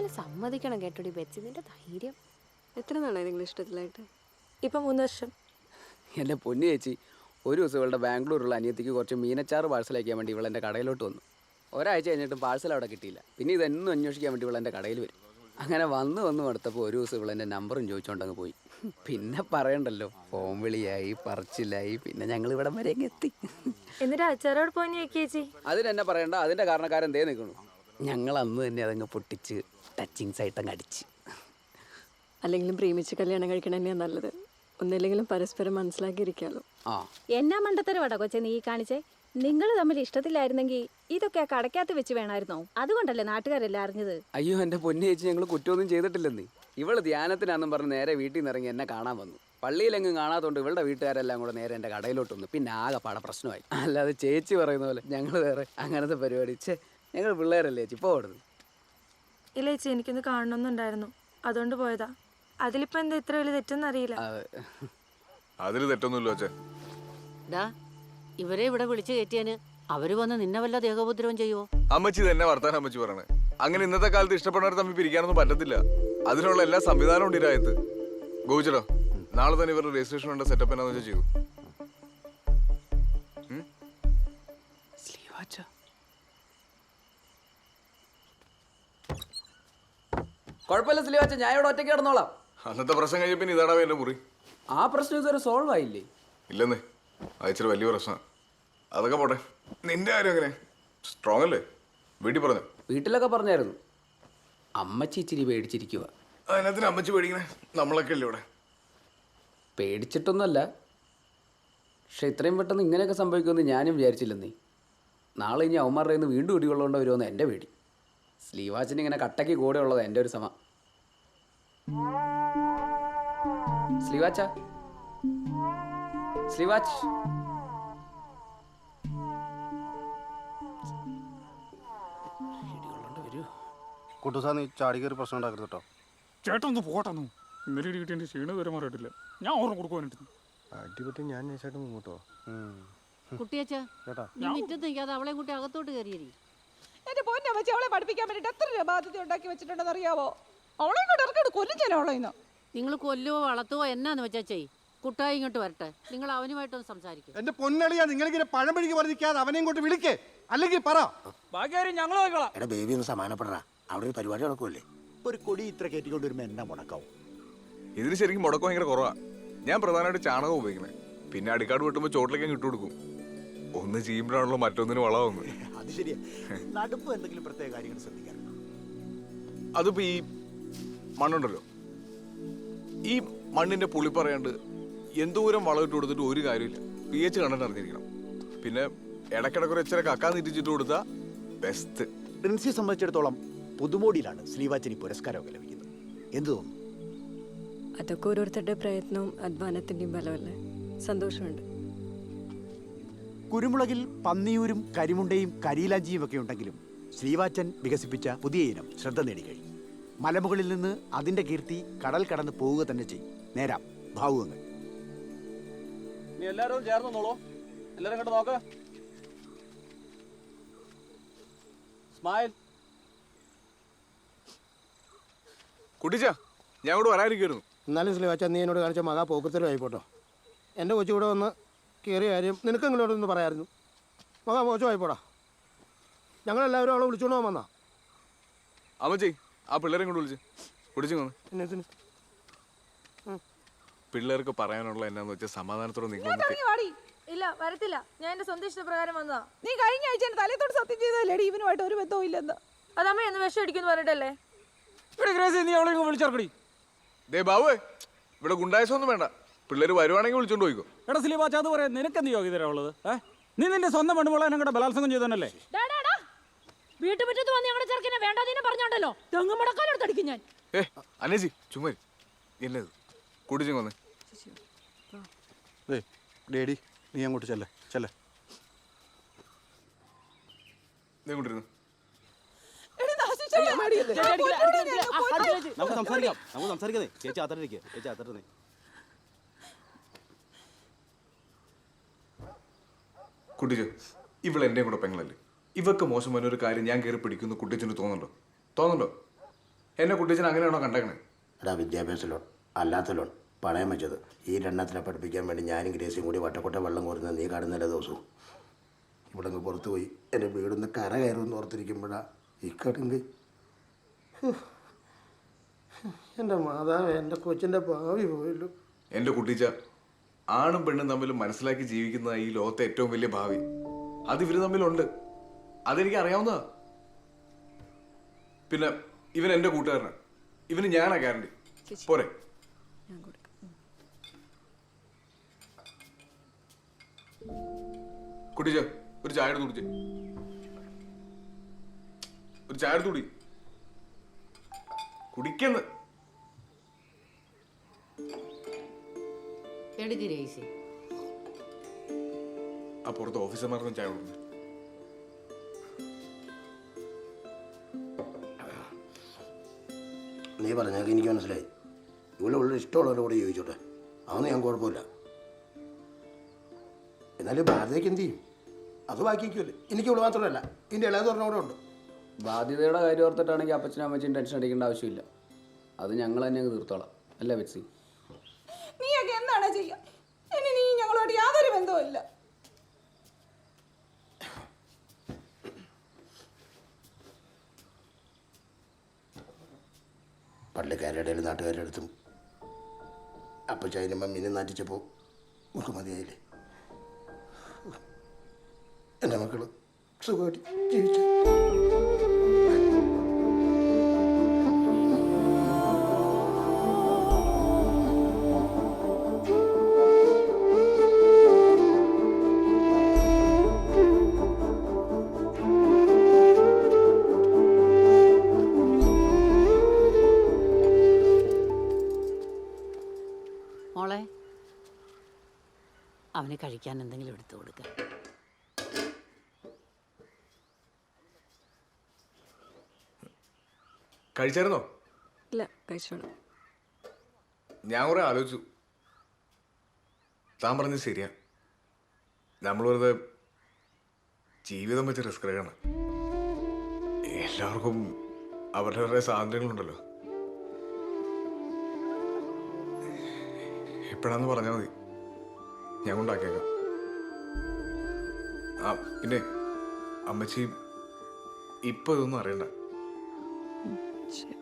എന്നാലും സമ്മതിക്കണം കേട്ടോടി ബെച്ചി, നിന്റെ ധൈര്യം. എത്ര നാളായി നിങ്ങൾ ഇഷ്ടത്തിലായിട്ട്? ഇപ്പം 3 വർഷം. എൻ്റെ പൊന്നു ചേച്ചി, ഒരു ദിവസം ഇവളുടെ ബാംഗ്ലൂരുള്ള അനിയത്തിക്ക് കുറച്ച് മീനച്ചാറ് പാഴ്സൽ അയക്കാൻ വേണ്ടി ഇവളെൻ്റെ കടയിലോട്ട് വന്നു. ഒരാഴ്ച കഴിഞ്ഞിട്ട് പാഴ്സൽ അവിടെ കിട്ടിയില്ല. പിന്നെ ഇതെന്നും അന്വേഷിക്കാൻ വേണ്ടി ഇവളെൻ്റെ കടയിൽ വരും. അങ്ങനെ വന്ന് മടുത്തപ്പോൾ ഒരു ദിവസം ഇവളെൻ്റെ നമ്പറും ചോദിച്ചുകൊണ്ടങ്ങ് പോയി. പിന്നെ പറയണ്ടല്ലോ, ഫോൺ വിളിയായി, പറച്ചിലായി, പിന്നെ ഞങ്ങൾ ഇവിടം വരെ അങ്ങ് എത്തി. എന്നിട്ട് അച്ചാറോട് പോയി ചേച്ചി? അതിനെന്നെ പറയണ്ട, അതിൻ്റെ കാരണക്കാരൻ എന്തേ നിൽക്കണു. ഞങ്ങൾ അന്ന് തന്നെ അതങ്ങ് പൊട്ടിച്ച് ടച്ചിങ്സ് ആയിട്ടങ്ങ് അടിച്ച്. അല്ലെങ്കിലും പ്രേമിച്ച് കല്യാണം കഴിക്കണം തന്നെയാണ് നല്ലത്. ഒന്നില്ലെങ്കിലും പരസ്പരം മനസ്സിലാക്കിയിരിക്കാമല്ലോ. എന്നാ മണ്ടത്തരവാടാ കൊച്ചെ നീ കാണിച്ചേ? നിങ്ങൾ തമ്മിൽ ഇഷ്ടത്തിലായിരുന്നെങ്കിൽ ഇതൊക്കെ കടക്കകത്ത് വെച്ച് വേണമായിരുന്നോ? അതുകൊണ്ടല്ലേ നാട്ടുകാരെല്ലാം അറിഞ്ഞത്. അയ്യോ എൻ്റെ പൊന്നു ചേച്ചി, ഞങ്ങൾ കുറ്റമൊന്നും ചെയ്തിട്ടില്ലെന്നേ. ഇവള് ധ്യാനത്തിനാന്നും പറഞ്ഞ് നേരെ വീട്ടിൽ നിന്ന് ഇറങ്ങി എന്നെ കാണാൻ വന്നു. പള്ളിയിലെങ്ങും കാണാത്തോണ്ട് ഇവളുടെ വീട്ടുകാരെല്ലാം കൂടെ നേരെ എൻ്റെ കടയിലോട്ട് വന്നു. പിന്നെ ആകെ പാട പ്രശ്നമായി. അല്ലാതെ ചേച്ചി പറയുന്ന പോലെ ഞങ്ങൾ വേറെ അങ്ങനത്തെ പരിപാടി. ഞങ്ങൾ പിള്ളേരല്ലേ ചേച്ചി, ഇപ്പോൾ ഓടുന്നു. ഇല്ല ചേച്ചി, എനിക്കൊന്ന് കാണണമെന്നുണ്ടായിരുന്നു, അതുകൊണ്ട് പോയതാ. അതിലിപ്പോ എന്താ ഇത്ര വലിയ തെറ്റെന്നറിയില്ല. അതിൽ തെറ്റൊന്നുമില്ലോ അച്ഛാ. ഇവരെ ഇവിടെ വിളിച്ചു കയറ്റിയാന് അവര് വന്ന് നിന്നെ വല്ല ദേഹോപദ്രവം ചെയ്യുവോ? അമ്മച്ചി തന്നെ വർത്താനം അമ്മച്ചി പറയണേ. അങ്ങനെ ഇന്നത്തെ കാലത്ത് ഇഷ്ടപ്പെടുന്നവർ തമ്മിൽ പിരിക്കാനൊന്നും പറ്റത്തില്ല. അതിനുള്ള എല്ലാ സംവിധാനവും ഉണ്ട് ഇരായത്ത്. ഗോവിച്ചടോ, നാളെ തന്നെ ഇവരുടെ രജിസ്ട്രേഷൻ ഉണ്ട്. സെറ്റപ്പ് എന്നാന്ന് വെച്ചാൽ ചെയ്തു. കുഴപ്പമില്ല സ്ലീവാച്ച, ഞാൻ ഇവിടെ ഒറ്റയ്ക്ക് കിടന്നോളാം. അന്നത്തെ പ്രശ്നം കഴിഞ്ഞ പിന്നെ ഇതാടാ എന്റെ മുറി. ആ പ്രശ്നം ഇതുവരെ സോൾവ് ആയില്ലേ? ഇല്ലെന്നേ, അയച്ചൊരു വലിയ പ്രശ്നം. അതൊക്കെ പോട്ടെ, നിന്റെ കാര്യം എങ്ങനെ? സ്ട്രോങ് അല്ലേ? വീട്ടിൽ പറഞ്ഞു? വീട്ടിലൊക്കെ പറഞ്ഞായിരുന്നു. അമ്മച്ചി ഇച്ചിരി പേടിച്ചിരിക്കുക. അതിനകത്തിന് അമ്മച്ചി പേടിക്കണേ? നമ്മളൊക്കെ അല്ലേ ഇവിടെ. പേടിച്ചിട്ടൊന്നുമല്ല, പക്ഷെ ഇത്രയും പെട്ടെന്ന് ഇങ്ങനെയൊക്കെ സംഭവിക്കുമെന്ന് ഞാനും വിചാരിച്ചില്ലെന്നേ. നാളെ ഇനി അവന്മാരുടെ നിന്ന് വീണ്ടും ഇടികൊള്ളേണ്ട വരുമെന്ന് എൻ്റെ പേടി. സ്ലീവാച്ചിന് ഇങ്ങനെ കട്ടയ്ക്ക് കൂടെ ഉള്ളത് എൻ്റെ ഒരു സമ. സ്ലീവാച്ച, സ്ലീവാച്ച്. കുട്ടുസാ, നീ ചാടി കയറി പ്രശ്നം ഉണ്ടാക്കരുത് കേട്ടോ. ചേട്ടനൊന്ന് പോട്ടെന്നു. ഇന്നലെ ഇടി കിട്ടിയ ക്ഷീണം വരെ മാറിയിട്ടില്ല. ഞാൻ ഓർമ്മ കൊടുക്കുവാനായിട്ട് അടിപൊളി. ഞാൻ നൈസായിട്ട് മുങ്ങോട്ടോ. കുട്ടിയച്ചാ, നീ മുറ്റത്ത് നിൽക്കാതെ അവളെ കൂട്ടി അകത്തോട്ട് കയറിയേ. എന്റെ പൊന്നെ വെച്ച് അവളെ പഠിപ്പിക്കാൻ വേണ്ടിട്ട് എത്ര രൂപ ബാധ്യത ഉണ്ടാക്കി വെച്ചിട്ടുണ്ടെന്ന് അറിയാവോ? അവളെ ഇങ്ങോട്ട് ഇറക്കോട് കൊല്ലും ഞാൻ അവളെ. നിങ്ങൾ കൊല്ലുവോ വളർത്തുവോ എന്നാന്ന് വെച്ചാ ചെയ്. കുട്ടായി ഇങ്ങോട്ട് വരട്ടെ, നിങ്ങൾ അവനുമായിട്ടൊന്ന് സംസാരിക്കും. എന്റെ പൊന്നളിയാ, നിങ്ങളിങ്ങനെ പഴമ്പഴിക്ക് പറഞ്ഞിരിക്കാതെ അവനെ ഇങ്ങോട്ട് വിളിക്കേ, അല്ലെങ്കിൽ പറ. ഞങ്ങൾ എടാ ബേബി ഒന്ന് സമാനപ്പെടാ, അവിടെ ഒരു പരിപാടി നടക്കുമല്ലേ. ഒരു കൊടി ഇത്ര കയറ്റിക്കൊണ്ട് വരുമ്പോ എന്നാ മുടക്കാവും? ഇതിന് ശരിക്കും മുടക്കം ഭയങ്കര കുറവാ. ഞാൻ പ്രധാനമായിട്ട് ചാണകം ഉപയോഗിക്കുന്നത്. പിന്നെ അടിക്കാട് വെട്ടുമ്പോൾ ചോട്ടിലേക്ക് ഇട്ട് കൊടുക്കും. ഒന്ന് ചെയ്യുമ്പോഴാണല്ലോ മറ്റൊന്നിന് വളമാവുന്നത്. അത് ശരിയാ. നടുപ്പ് എന്തെങ്കിലും പ്രത്യേക കാര്യങ്ങൾ ശ്രദ്ധിക്കാറുണ്ടോ? അതിപ്പോ ഈ മണ്ണുണ്ടല്ലോ, ഈ മണ്ണിന്റെ പുളി പറയാണ്ട് എന്തോരം വളമിട്ട് കൊടുത്തിട്ട് ഒരു കാര്യമില്ല. pH കണ്ടിട്ട് അറിഞ്ഞിരിക്കണം. പിന്നെ ഇടയ്ക്കിടയ്ക്ക് ഒരു ഇച്ചിരി കക്കാൻ നീറ്റിച്ചിട്ട് കൊടുത്താ ബെസ്റ്റ്. പ്രിൻസിയെ സംബന്ധിച്ചിടത്തോളം പുതുമോടിയിലാണ് ശ്രീവാച്ചനി പുരസ്കാരമൊക്കെ ലഭിക്കുന്നത്. എന്ത് തോന്നുന്നു? അതൊക്കെ ഓരോരുത്തരുടെ പ്രയത്നവും അധ്വാനത്തിൻ്റെയും ബലമല്ലേ. സന്തോഷമുണ്ട്. കുരുമുളകിൽ പന്നിയൂരും കരിമുണ്ടയും കരിയിലാഞ്ചിയും ഒക്കെ ഉണ്ടെങ്കിലും ശ്രീവാച്ചൻ വികസിപ്പിച്ച പുതിയ ഇനം ശ്രദ്ധ നേടിക്കഴിഞ്ഞു. മലമുകളിൽ നിന്ന് അതിന്റെ കീർത്തി കടൽ കടന്ന് പോവുക തന്നെ ചെയ്യും. നേരാം ഭാവുകങ്ങൾ. എല്ലാരും ചേർന്നോളൂ. എല്ലാരും കണ്ട് നോക്ക. സ്മൈൽ. കുട്ടിച്ച, ഞാൻ ഇവിടെ വരാനിരിക്കുന്നു. എന്നാലും ശ്രീവാച്ച, നീ എന്നോട് കാണിച്ച മകാ പോക്കത്തിലും ആയിപ്പോട്ടോ. എൻ്റെ കൊച്ചു കൂടെ വന്ന് കയറിയ കാര്യം നിനക്ക് എങ്ങനെയോടൊന്ന് പറയായിരുന്നു. മകാ മോശമായിപ്പോടാ. ഞങ്ങളെല്ലാവരും അവളെ വിളിച്ചോണ്ട് പോകാൻ വന്നാ. അമ്മച്ചി, ആ പിള്ളേരെ കൊണ്ട് വിളിച്ച് കുടിച്ചു വന്ന്. എന്നെ പിള്ളേർക്ക് പറയാനുള്ള എന്നാന്ന് വെച്ചാൽ സമാധാനത്തോടെ നിങ്ങൾ. ഇല്ല, വരത്തില്ല. ഞാൻ എന്റെ സ്വന്തം ഇഷ്ടപ്രകാരം വന്നതാ. നീ കഴിഞ്ഞ ആഴ്ച തലത്തോട് സത്യം ചെയ്തല്ലേടി ഇവനുമായിട്ട് ഒരു ബന്ധവും ഇല്ലെന്ന്. അതമ്മ എന്ന് വിഷം അടിക്കുന്നു പറഞ്ഞിട്ടല്ലേ. നീ അവളെ വിളിച്ചിറക്കടി. ദേ ബാബുവേ, ഇവിടെ ഗുണ്ടായസൊന്നും വേണ്ട. പിള്ളേര് വരുവാണെങ്കിൽ വിളിച്ചോണ്ട് പോയിക്കോ. എടാ സ്ലീവാച്ച, അത് പറയാം, നിനക്കെന്ത് യോഗ്യതരാ ഉള്ളത്? നീ നിന്റെ സ്വന്തം പെണ്ണുമ്പോളെ ഞങ്ങളുടെ ബലാത്സംഗം ചെയ്തല്ലേ? വീട്ടുമുറ്റത്ത് വന്ന് ഞങ്ങളുടെ ചെറുക്കനെ വേണ്ടാതീനെ പറഞ്ഞോണ്ടല്ലോ തെങ്ങും മുടക്കാലെടുത്തടിക്കും ഞാൻ. അനേജി ചുമ്മാ എന്നത് കുടിച്ചു വന്ന്. ഡേഡി, നീ അങ്ങോട്ട് ചെല്ലേ ചെല്ലേ. കൊണ്ടിരുന്നു. നമുക്ക് സംസാരിക്കാം. ചേച്ചി അത്തരേ. കുട്ടിച്ചു, ഇവൾ എൻ്റെ കൂടെ പെങ്ങളല്ലേ. ഇവക്ക് മോശമായ ഒരു കാര്യം ഞാൻ കയറി പിടിക്കുന്നു കുട്ടിച്ചന് തോന്നുന്നുണ്ടോ? എന്നെ കുട്ടിച്ചൻ അങ്ങനെയാണോ കണ്ടേക്കണേ? എടാ, വിദ്യാഭ്യാസ ലോൺ അല്ലാത്ത ലോൺ പണയം വെച്ചത് ഈ രണ്ടെണ്ണത്തിനെ പഠിപ്പിക്കാൻ വേണ്ടി ഞാനും ഗ്രേസിയും കൂടി വട്ടക്കൊട്ട വെള്ളം കോരുന്നത് നീ കാണുന്നില്ല ദിവസവും. ഇവിടെ നിന്ന് പുറത്ത് പോയി എൻ്റെ വീടിന്ന് കര കയറുമെന്ന് ഓർത്തിരിക്കുമ്പോഴാണ് ഈ കടുങ്ക്. എൻ്റെ മാതാവ്, എൻ്റെ കൊച്ചിൻ്റെ ഭാവി പോയല്ലോ. എൻ്റെ കുട്ടിച്ച, ആണും പെണ്ണും തമ്മിൽ മനസ്സിലാക്കി ജീവിക്കുന്ന ഈ ലോകത്തെ ഏറ്റവും വലിയ ഭാവി അത് ഇവര് തമ്മിലുണ്ട്. അതെനിക്ക് അറിയാവുന്നതാ. പിന്നെ ഇവൻ എൻ്റെ കൂട്ടുകാരനാണ്. ഇവന് ഞാനാ ഗ്യാരണ്ടി. പോരെ? ഞാൻ കൊടുക്കാം. കുട്ടിച്ച, ഒരു ചായ എടുത്ത് കുടിച്ചേ. ഒരു ചായ എടുത്ത് കുടി. കുടിക്കെന്ന്. എടുക്ക് രേസി. ആ പുറത്ത് ഓഫീസർമാർക്കും ചായ കൊടുക്കുന്നു. നീ പറഞ്ഞാൽ എനിക്ക് മനസ്സിലായി. ഇവിടെ ഉള്ള ഇഷ്ടമുള്ളവരുടെ കൂടെ ചോദിച്ചോട്ടെ, അതൊന്നും ഞാൻ കുഴപ്പമില്ല. എന്നാലും ഭാരതയ്ക്ക് എന്ത് ചെയ്യും? അത് ബാക്കി വയ്ക്കുമല്ലേ. എനിക്ക് ഇവിടെ മാത്രമല്ല, ഇതിൻ്റെ ഇളയത് പറഞ്ഞ കൂടെ ഉണ്ട്. ബാധ്യതയുടെ കാര്യം ഓർത്തിട്ടാണെങ്കിൽ അപ്പച്ചനും അമ്മച്ചും ടെൻഷൻ അടിക്കേണ്ട ആവശ്യമില്ല. അത് ഞങ്ങൾ തന്നെ അങ്ങ് തീർത്തോളാം. അല്ലേ ബെറ്റ്സി? നീയൊക്കെ എന്താണ് ചെയ്യുക? ഇനി നീ ഞങ്ങളോട് യാതൊരു ബന്ധവുമില്ല. പള്ളിക്കാരുടെ ഇടയിൽ നാട്ടുകാരുടെ അടുത്തും അപ്പച്ചായനും മമ്മീനെ നാറ്റിച്ചപ്പോൾ നമുക്ക് മതിയായില്ലേ? എൻ്റെ മക്കൾ സുഖമായിട്ട് ജീവിച്ചു. മോളെ, അവന് കഴിക്കാൻ എന്തെങ്കിലും എടുത്തു കൊടുക്ക. കഴിച്ചായിരുന്നോ? ഇല്ല, കഴിച്ചോളാം. ഞാൻ കുറെ ആലോചിച്ചു. താൻ പറഞ്ഞത് ശരിയാ. നമ്മൾ വെറുതെ ജീവിതം വെച്ച് റിസ്ക് എടുക്കണം. എല്ലാവർക്കും അവരുടെ സ്വാതന്ത്ര്യങ്ങളുണ്ടല്ലോ. എപ്പോഴാന്ന് പറഞ്ഞാൽ മതി, ഞാൻ കൊണ്ടാക്കിയേക്കാം. ആ പിന്നെ അമ്മച്ചി ഇപ്പൊ ഇതൊന്നും അറിയണ്ട. ശരി.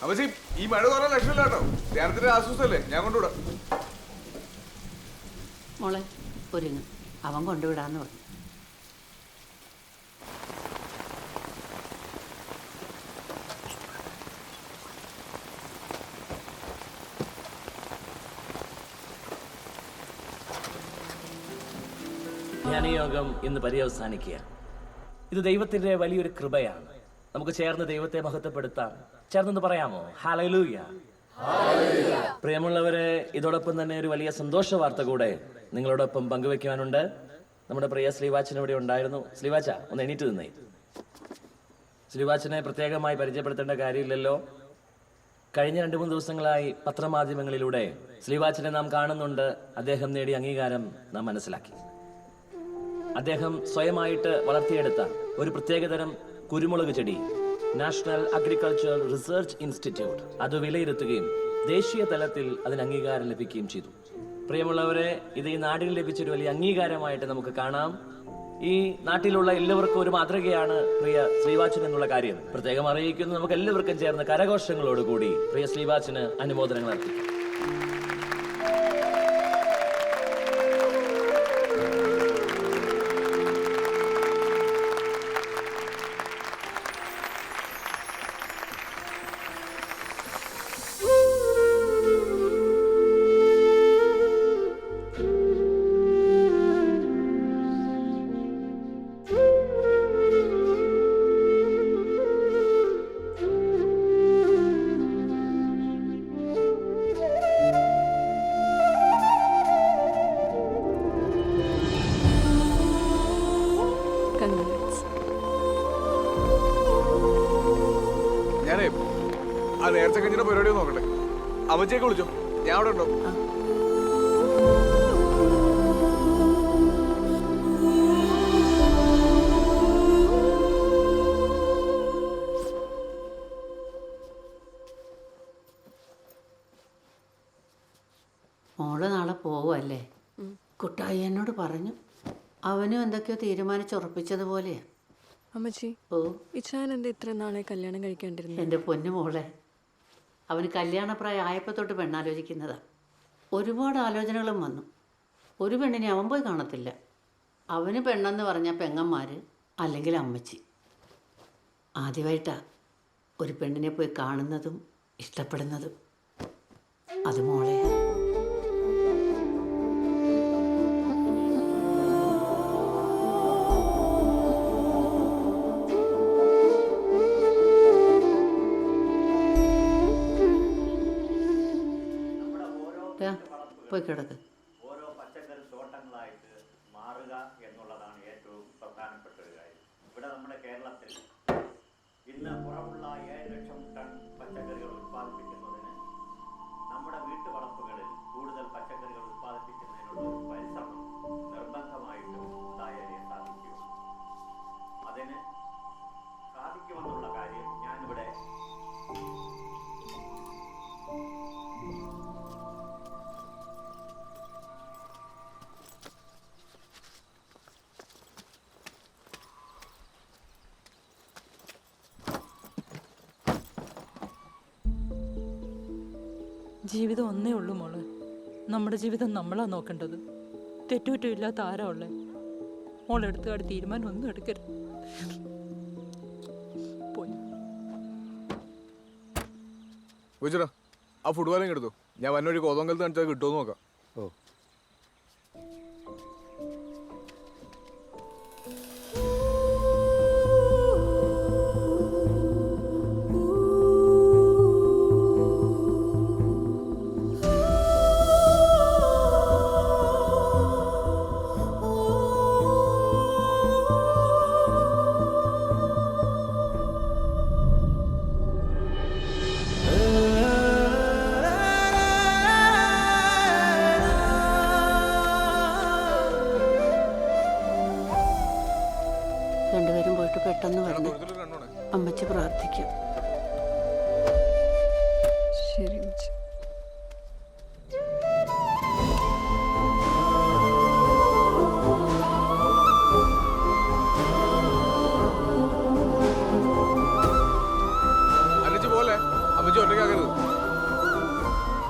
അമ്മച്ചി, ഈ മഴ കുറേ ലക്ഷമില്ല കേട്ടോ. ധ്യാനത്തിന്റെ ആശ്വാസമല്ലേ, ഞാൻ കൊണ്ടുവിടാം. മോളെ ഒരുങ്ങ്, അവൻ കൊണ്ടുവിടാന്ന് പറഞ്ഞു. ധ്യാനയോഗം ഇന്ന് പര്യവസാനിക്കുക. ഇത് ദൈവത്തിന്റെ വലിയൊരു കൃപയാണ്. നമുക്ക് ചേർന്ന് ദൈവത്തെ മഹത്വപ്പെടുത്താം. ചേർന്നെന്ന് പറയാമോ? ഹല്ലേലൂയ. പ്രിയമുള്ളവരെ, ഇതോടൊപ്പം തന്നെ ഒരു വലിയ സന്തോഷ വാർത്ത കൂടെ നിങ്ങളോടൊപ്പം പങ്കുവെക്കാനുണ്ട്. നമ്മുടെ പ്രിയ ശ്രീവാച്ചൻ ഇവിടെ ഉണ്ടായിരുന്നു. ശ്രീവാച്ച, ഒന്ന് എണീറ്റ് നിന്നേ. ശ്രീവാച്ചനെ പ്രത്യേകമായി പരിചയപ്പെടുത്തേണ്ട കാര്യമില്ലല്ലോ. കഴിഞ്ഞ 2-3 ദിവസങ്ങളായി പത്രമാധ്യമങ്ങളിലൂടെ ശ്രീവാച്ചനെ നാം കാണുന്നുണ്ട്. അദ്ദേഹം നേടിയ അംഗീകാരം നാം മനസ്സിലാക്കി. അദ്ദേഹം സ്വയമായിട്ട് വളർത്തിയെടുത്ത ഒരു പ്രത്യേകതരം കുരുമുളക് ചെടി നാഷണൽ അഗ്രികൾച്ചറൽ റിസർച്ച് ഇൻസ്റ്റിറ്റ്യൂട്ട് അത് വിലയിരുത്തുകയും ദേശീയ തലത്തിൽ അതിന് അംഗീകാരം ലഭിക്കുകയും ചെയ്തു. പ്രിയമുള്ളവരെ, ഇത് ഈ നാടിന് ലഭിച്ചൊരു വലിയ അംഗീകാരമായിട്ട് നമുക്ക് കാണാം. ഈ നാട്ടിലുള്ള എല്ലാവർക്കും ഒരു മാതൃകയാണ് പ്രിയ ശ്രീവാച്ചൻ എന്നുള്ള കാര്യം പ്രത്യേകം അറിയിക്കുന്നു. നമുക്ക് എല്ലാവർക്കും ചേർന്ന് കരഘോഷങ്ങളോടുകൂടി പ്രിയ ശ്രീവാച്ചന് അനുമോദനങ്ങൾ അർപ്പിക്കും. ഞാനേ ആ നേരത്തെ കഴിഞ്ഞ പരിപാടി നോക്കട്ടെ. അമ്മച്ചിയൊക്കെ വിളിച്ചോ, ഞാൻ അവിടെ ഉണ്ടോ? മോള് നാളെ പോവല്ലേ? കുട്ടായി എന്നോട് പറഞ്ഞു. അവനും എന്തൊക്കെയോ തീരുമാനിച്ചുറപ്പിച്ചതുപോലെയാ. അമ്മച്ചി ഓ ഇച്ചാൻ എന്താ ഇത്ര നാളെ കല്യാണം കഴിക്കാണ്ടിരുന്നത്? എൻ്റെ പൊന്നു മോളെ, അവന് കല്യാണപ്രായം ആയപ്പോൾ തൊട്ട് പെണ്ണാലോചിക്കുന്നതാ. ഒരുപാട് ആലോചനകളും വന്നു. ഒരു പെണ്ണിനെ അവൻ പോയി കാണത്തില്ല. അവന് പെണ്ണെന്ന് പറഞ്ഞാൽ പെങ്ങന്മാർ അല്ലെങ്കിൽ അമ്മച്ചി. ആദ്യമായിട്ടാ ഒരു പെണ്ണിനെ പോയി കാണുന്നതും ഇഷ്ടപ്പെടുന്നതും. അത് മോളെയാ. പോയി കിടക്ക്. ഓരോ പച്ചക്കറി തോട്ടങ്ങളായിട്ട് മാറുക എന്നുള്ളതാണ് ഏറ്റവും പ്രധാനപ്പെട്ട ഒരു കാര്യം. ഇവിടെ നമ്മുടെ കേരളത്തിൽ ഇന്ന് കുറവുള്ള 7 ലക്ഷം ടൺ പച്ചക്കറികൾ ഉത്പാദിപ്പിക്കുന്നതിന് നമ്മുടെ വീട്ടുവളപ്പുകളിൽ കൂടുതൽ പച്ചക്കറികൾ ഉത്പാദിപ്പിക്കുന്നതിനുള്ള ഒരു പരിശ്രമം നിർബന്ധമായിട്ടും ഉണ്ടായാലേ സാധിക്കൂ. അതിന് സാധിക്കുമെന്നുള്ള കാര്യം ഞാനിവിടെ ജീവിതം ഒന്നേ ഉള്ളൂ മോളെ. നമ്മുടെ ജീവിതം നമ്മളാ നോക്കേണ്ടത്. തെറ്റുകുറ്റമില്ലാത്ത ആരാ ഉള്ളേ? മോളെടുത്തുകാട് തീരുമാനം ഒന്നും എടുക്കരുത്. ചോദിച്ചടാ, ആ ഫുട്ബോളിങ് എടുത്തു. ഞാൻ വന്നൊരു കോതങ്കലത്ത് കാണിച്ചാൽ കിട്ടുമെന്ന് നോക്കാം. ഓ രണ്ടുപേരും പോയിട്ട് പെട്ടെന്ന് വരണം. അമ്മച്ചി പ്രാർത്ഥിക്കാം. ശരി അമ്മച്ചി. അമ്മച്ചി പോലെ അമ്മച്ചി ഒറ്റയ്ക്കാക്കരുത്.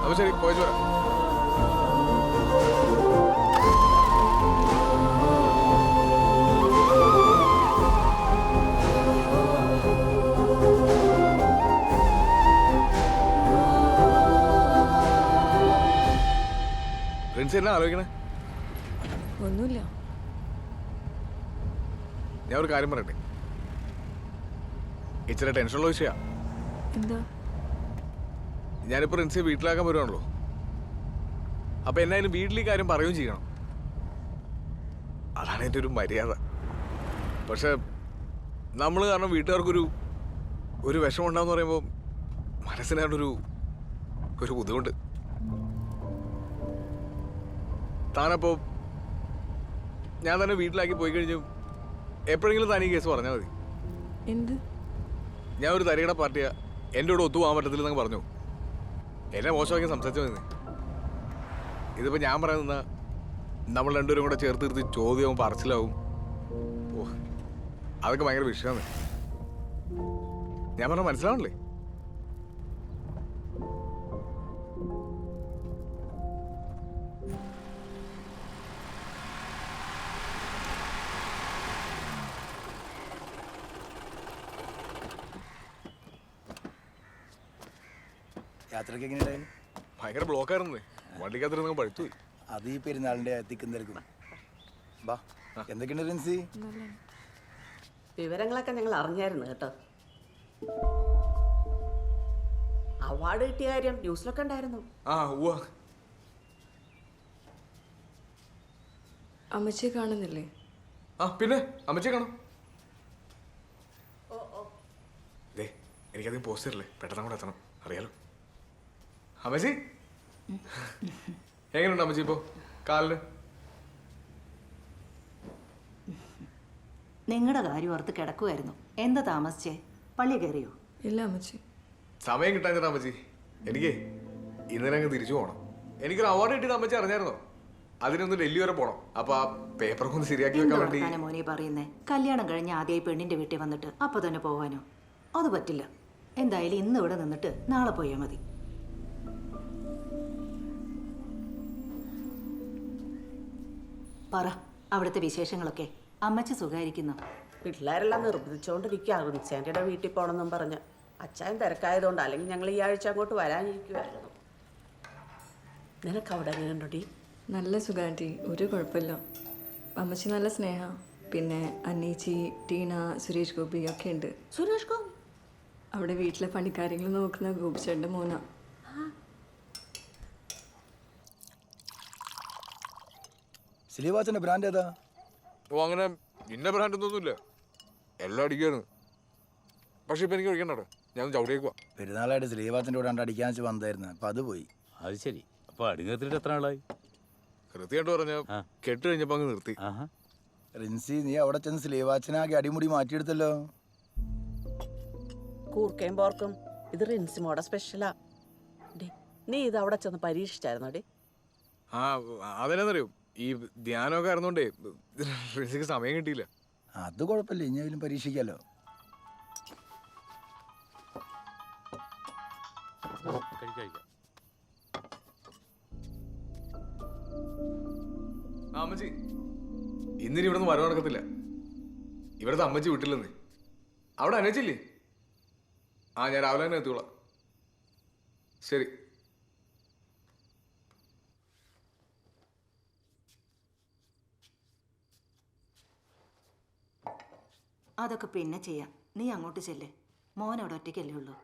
അപ്പൊ ശരി, പോയിട്ട് വരാം. പ്രിൻസ് എന്നാ ആലോചിക്കണേ? ഒന്നുമില്ല. ഞാൻ ഒരു കാര്യം പറയട്ടെ, ഇച്ചിരി ടെൻഷനുള്ള വിഷയമാണ്. എന്താ? ഞാനിപ്പോൾ പ്രിൻസിയെ വീട്ടിലാക്കാൻ വരുവാണല്ലോ. അപ്പം എന്നായാലും വീട്ടിൽ ഈ കാര്യം പറയുകയും ചെയ്യണം. അതാണ് എൻ്റെ ഒരു മര്യാദ. പക്ഷെ നമ്മൾ കാരണം വീട്ടുകാർക്കൊരു വിഷമം ഉണ്ടാവെന്ന് പറയുമ്പോൾ മനസ്സിനായിട്ടൊരു ബുദ്ധിമുട്ട്. താനപ്പോൾ ഞാൻ തന്നെ വീട്ടിലാക്കി പോയി കഴിഞ്ഞു എപ്പോഴെങ്കിലും താൻ ഈ കേസ് പറഞ്ഞാൽ മതി. എന്ത്? ഞാൻ ഒരു തരികട പാർട്ടിയാ, എൻ്റെ കൂടെ ഒത്തുപോകാൻ പറ്റത്തില്ലെന്നങ്ങ് പറഞ്ഞു. എന്നെ മോശമാക്കി സംസാരിച്ചു മതി. ഇതിപ്പോൾ ഞാൻ പറയാൻ നിന്നാ നമ്മൾ രണ്ടുപേരും കൂടെ ചേർത്ത് നിർത്തി ചോദ്യവും പറച്ചിലാവും. ഓ, അതൊക്കെ ഭയങ്കര വിഷയമാണ്. ഞാൻ പറഞ്ഞാൽ മനസ്സിലാവണല്ലേ? യാത്രയ്ക്ക് എങ്ങനെയുണ്ടായിരുന്നു? ഭയങ്കര ബ്ലോക്കായിരുന്നു. വണ്ടിക്കകത്തിരുന്ന് പഴുത്തുപോയി. അത് ഈ പെരുന്നാളിൻ്റെ തിക്കും തിരക്കും. ബാ, എന്തൊക്കെയുണ്ട് റിൻസി? വിവരങ്ങളൊക്കെ ഞങ്ങൾ അറിഞ്ഞായിരുന്നു കേട്ടോ. അവാർഡ് കിട്ടിയ കാര്യം ന്യൂസിലൊക്കെ ഉണ്ടായിരുന്നു. അമ്മച്ചിയെ കാണുന്നില്ലേ? പിന്നെ അമ്മച്ചിയെ കാണാം. എനിക്കധികം പോസ്റ്റ് തരില്ലേ, പെട്ടെന്ന് കൂടെ എത്തണം, അറിയാലോ. അമ്മച്ചി എങ്ങനെയുണ്ട് അമ്മച്ചി ഇപ്പോ കാലിന്? നിങ്ങളുടെ കാര്യം ഓർത്ത് കിടക്കുമായിരുന്നു. എന്താ താമസിച്ചേ? പള്ളി കയറിയോ? ഇല്ല അമ്മച്ചി. സമയം കിട്ടാഞ്ഞിട്ടാ അമ്മച്ചി. എനിക്ക് ഇന്നലെ അങ്ങ് തിരിച്ചു പോകണം. എനിക്കൊരു അവാർഡ് കിട്ടിയത് അമ്മച്ചി അറിഞ്ഞായിരുന്നോ? അതിനൊന്ന് ഡൽഹി വരെ പോണം. അപ്പൊ ആ പേപ്പറൊക്കെ ഒന്ന് ശരിയാക്കി വെക്കാൻ വേണ്ടി. മോനെ പറയുന്നേ, കല്യാണം കഴിഞ്ഞ് ആദ്യമായി പെണ്ണിന്റെ വീട്ടിൽ വന്നിട്ട് അപ്പൊ തന്നെ പോകാനോ? അത് പറ്റില്ല. എന്തായാലും ഇന്ന് ഇവിടെ നിന്നിട്ട് നാളെ പോയാൽ മതി. പറ, അവിടുത്തെ വിശേഷങ്ങളൊക്കെ. അമ്മച്ചി സുഖായിരിക്കുന്നു? പിള്ളേരെല്ലാം നിർബന്ധിച്ചുകൊണ്ടിരിക്കുക റിൻസാൻറ്റിയുടെ വീട്ടിൽ പോകണമെന്നും പറഞ്ഞ്. അച്ഛൻ തിരക്കായതുകൊണ്ട്, അല്ലെങ്കിൽ ഞങ്ങൾ ഈ ആഴ്ച അങ്ങോട്ട് വരാനിരിക്കുമായിരുന്നു. നിനക്ക് അവിടെ എങ്ങനെയുണ്ടോടി? നല്ല സുഖാൻറ്റി, ഒരു കുഴപ്പമില്ല. അമ്മച്ചി നല്ല സ്നേഹ. പിന്നെ അന്നേച്ചി, ടീന, സുരേഷ് ഗോപി ഒക്കെ ഉണ്ട്. സുരേഷ് ഗോപി അവിടെ വീട്ടിലെ പണിക്കാര്യങ്ങൾ നോക്കുന്ന ഗോപിച്ചേട്ടൻ്റെ മോനാ. സ്ലീവാച്ചൻ്റെ ബ്രാൻഡ് ഏതാ? ഓ, അങ്ങനെ ഇന്ന ബ്രാൻഡ് ഒന്നുമില്ല, എല്ലാം അടിക്കാണ്. പക്ഷെ ഇപ്പൊ എനിക്ക് ഒഴിക്കണ്ടോ, ഞാൻ ചവിടിയേക്കുവാ. പെരുന്നാളായിട്ട് സ്ലീവാച്ചൻ്റെ കൂടെ അടിക്കാൻ വെച്ച് വന്നായിരുന്നു, അപ്പൊ അത് പോയി. അത് ശരി. അപ്പൊ അടിങ്ങത്തിട്ട് എത്ര ആളായി? കൃത്യമായിട്ട് പറഞ്ഞ കെട്ട് കഴിഞ്ഞപ്പോ അങ്ങ് നിർത്തി. റിൻസി, നീ അവിടെ ചെന്ന് സ്ലീവാച്ചനാകെ അടിമുടി മാറ്റിയെടുത്തല്ലോ. കൂർക്കയും പോർക്കും ഇത് റിൻസിമോടെ സ്പെഷ്യലാ. നീ ഇത് അവിടെ ചെന്ന് പരീക്ഷിച്ചായിരുന്നോ ഡേ? ആ, അതെന്നറിയോ, ഈ ധ്യാനമൊക്കെ ആയിരുന്നോണ്ടേ റിൻസിക്ക് സമയം കിട്ടിയില്ല. അത് കുഴപ്പമില്ല, ഇനിയെങ്കിലും പരീക്ഷിക്കാലോ. അമ്മച്ചി, ഇന്നിനി ഇവിടെ നിന്ന് വരവ് നടക്കത്തില്ല. ഇവിടുത്തെ അമ്മച്ചി വിട്ടില്ലെന്ന്. അവിടെ അനച്ചില്ലേ? ആ, ഞാൻ രാവിലെ തന്നെ എത്തിക്കോളാം. ശരി. അതൊക്കെ പിന്നെ ചെയ്യാം. നീ അങ്ങോട്ട് ചെല്ലേ. മോൻ അവിടെ ഒറ്റയ്ക്കല്ലേ ഉള്ളൂ.